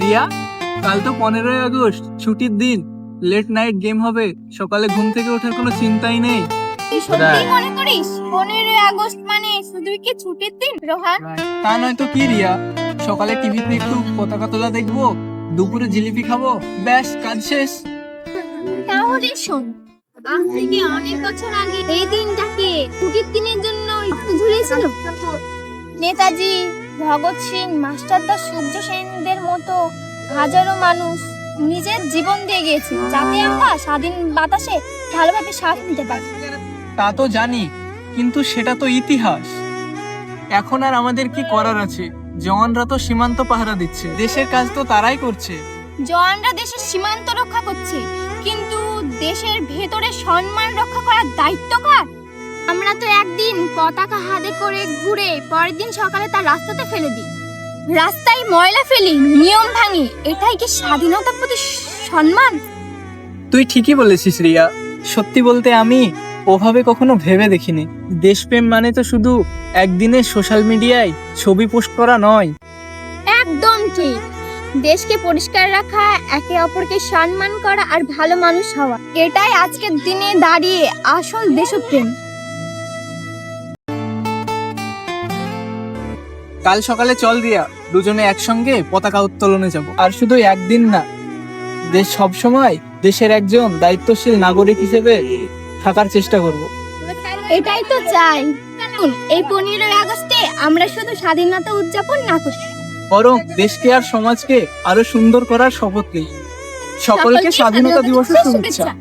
রিয়া, কাল তো 15ই আগস্ট, ছুটির দিন। লেট নাইট গেম হবে, সকালে ঘুম থেকে ওঠার কোনো চিন্তাই নেই। তুই সত্যি মনে করিস 15ই আগস্ট মানে শুধু কি ছুটির দিন রোহান? তা নয় তো কি রিয়া, সকালে টিভিতে একটু পতাকা তোলা দেখবো, দুপুরে জিলিপি খাবো, ব্যাস কাজ শেষ। তাহলে শোন, আজ থেকে অনেক বছর আগে এই দিনটাকে ছুটির দিনের জন্য ঝুলেছিল। নেতাজি, ভগৎ সিং, মাস্টারদা, সূর্য সেনদের মতো হাজারো মানুষ নিজের জীবন দিয়ে গিয়েছে যাতে আমরা স্বাধীন বাতাসে ভালোভাবে শ্বাস নিতে পারি। তা তো জানি, কিন্তু সেটা তো ইতিহাস। এখন আর আমাদের কি করার আছে? জওয়ানরা তো সীমান্ত পাহারা দিচ্ছে, দেশের কাজ তো তারাই করছে। জওয়ানরা দেশের সীমান্ত রক্ষা করছে, কিন্তু দেশের ভেতরে সম্মান রক্ষা করার দায়িত্ব কার? আমরা তো একদিন পতাকা হাতে করে ঘুরে পরের দিন সকালে তার রাস্তাতে ফেলে দিই, রাস্তায় ময়লা ফেলি, নিয়ম ভাঙি। এটাই কি স্বাধীনতার প্রতি সম্মান? তুই ঠিকই বলেছিস রিয়া, সত্যি বলতে আমি ওভাবে কখনো ভেবে দেখিনি। দেশপ্রেম মানে তো শুধু একদিনে সোশ্যাল মিডিয়ায় ছবি পোস্ট করা নয়। একদম ঠিক। দেশকে পরিষ্কার রাখা, একে অপরকে সম্মান করা আর ভালো মানুষ হওয়া, এটাই আজকের দিনে দাঁড়িয়ে আসল দেশপ্রেম। কাল সকালে চল রিয়া, দুজনে একসঙ্গে পতাকা উত্তোলনে যাব। আর শুধু একদিন না, দেশ সবসময় দেশের একজন দায়িত্বশীল নাগরিক হিসেবে থাকার চেষ্টা করব। এটাই তো চাই। এই 15ই আগস্টে আমরা শুধু স্বাধীনতা উদযাপন না করি, বরং দেশকে আর সমাজকে আরো সুন্দর করার শপথ নিই। সকলকে স্বাধীনতা দিবসের শুভেচ্ছা।